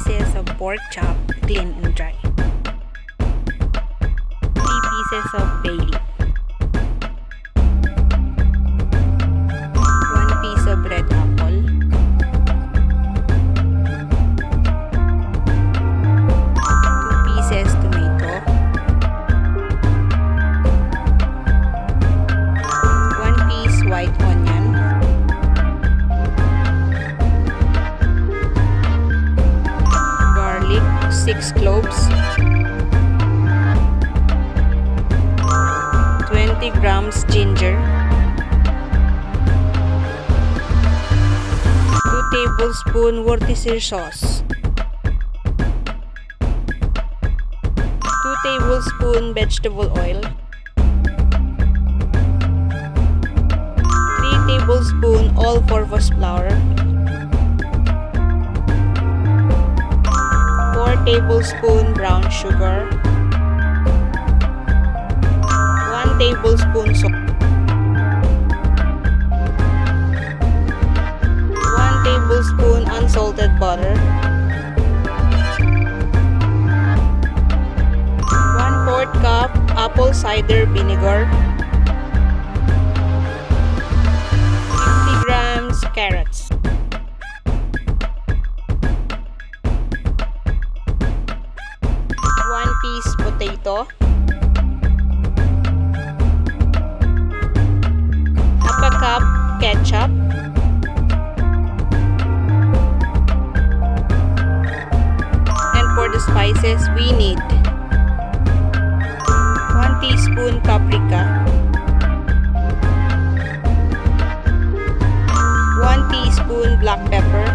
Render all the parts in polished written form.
pieces of pork chop, clean and dry. 3 pieces of bay leaf. 1 piece of red apple. 2 pieces tomato. 1 piece white onion. Garlic, 6 cloves. 20 grams ginger. 2 tablespoons Worcestershire sauce. 2 tablespoons vegetable oil. 3 tablespoons all-purpose flour. 4 tablespoons brown sugar. 1 tablespoon salt. 1 tablespoon unsalted butter. 1/4 cup apple cider vinegar. 50 grams carrots. 1 piece potato. Half a cup ketchup. And for the spices, we need 1 teaspoon paprika, 1 teaspoon black pepper,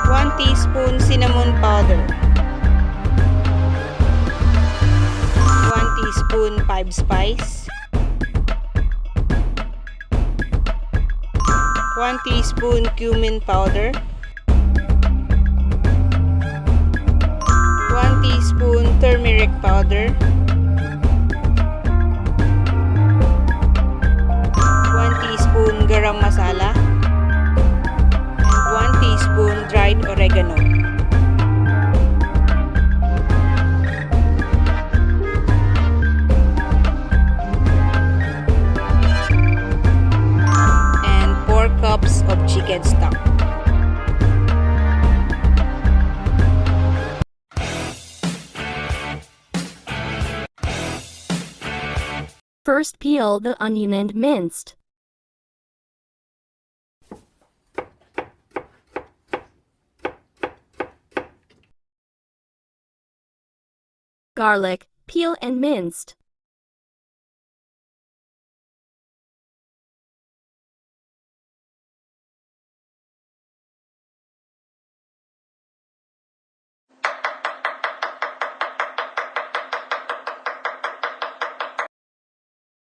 1 teaspoon cinnamon powder, 1 teaspoon 5 spice, 1 teaspoon cumin powder, 1 teaspoon turmeric powder, 1 teaspoon garam masala, and 1 teaspoon dried oregano. And 4 cups of chicken stock. First, peel the onion and minced. Garlic, peel and minced.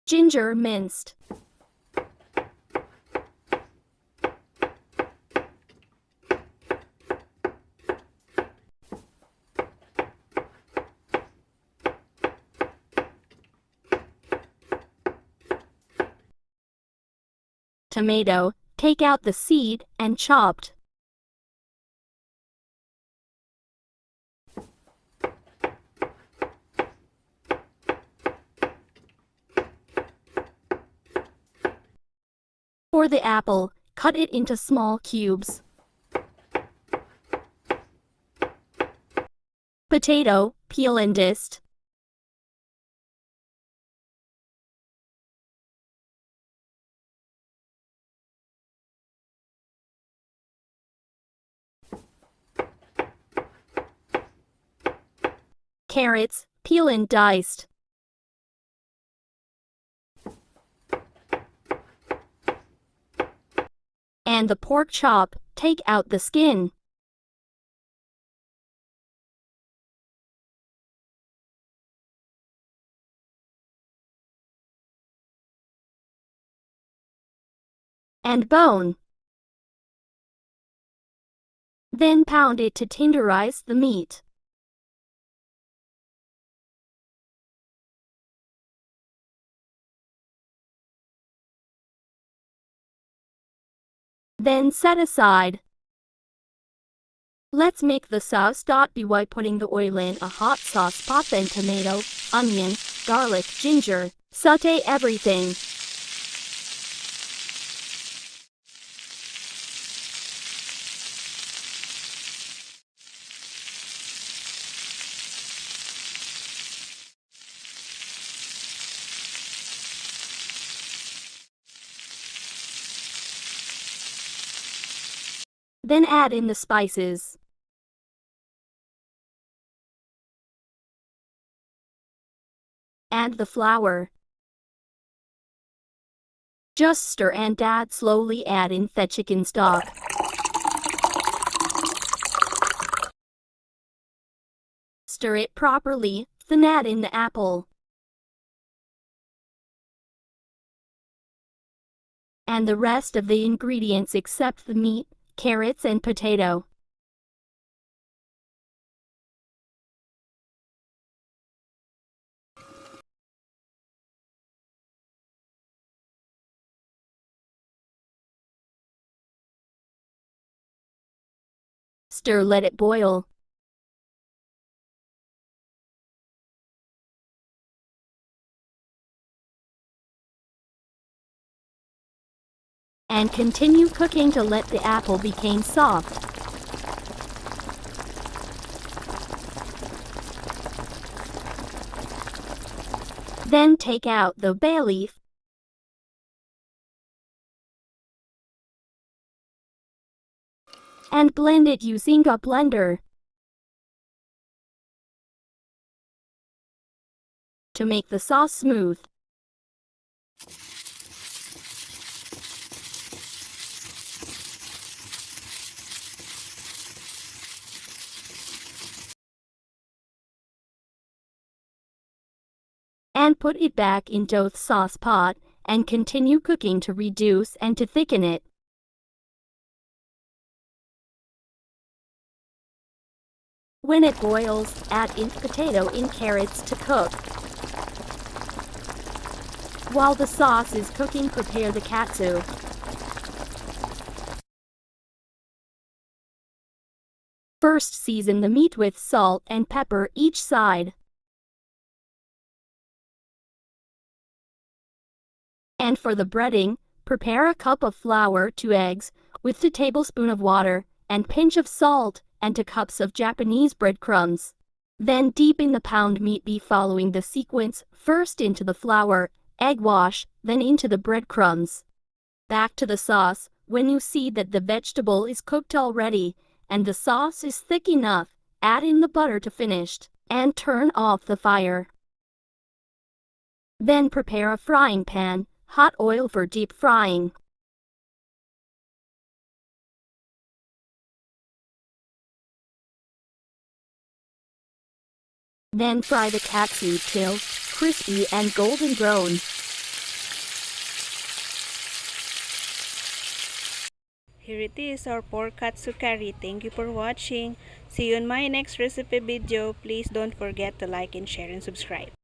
Ginger, minced. Tomato, take out the seed and chopped. For the apple, cut it into small cubes. Potato, peel and dist. Carrots, peel and diced. And the pork chop, take out the skin. And bone. Then pound it to tenderize the meat. Then set aside. Let's make the sauce. By putting the oil in a hot sauce pot, then tomato, onion, garlic, ginger. Saute everything. Then add in the spices. Add the flour. Just stir and add slowly. Add in the chicken stock. Stir it properly, then add in the apple and the rest of the ingredients except the meat, carrots and potato. Stir, let it boil. And continue cooking to let the apple become soft. Then take out the bay leaf and blend it using a blender. To make the sauce smooth, and put it back into the sauce pot and continue cooking to reduce and to thicken it. When it boils, add in potato and carrots to cook. While the sauce is cooking, prepare the katsu. First, season the meat with salt and pepper each side. And for the breading, prepare a cup of flour, 2 eggs, with a tablespoon of water, and pinch of salt, and 2 cups of Japanese breadcrumbs. Then dip in the pound meat beef following the sequence, first into the flour, egg wash, then into the breadcrumbs. Back to the sauce. When you see that the vegetable is cooked already, and the sauce is thick enough, add in the butter to finish, and turn off the fire. Then prepare a frying pan, hot oil for deep frying. Then fry the katsu till crispy and golden brown. Here it is, our pork katsu curry. Thank you for watching. See you in my next recipe video. Please don't forget to like and share and subscribe.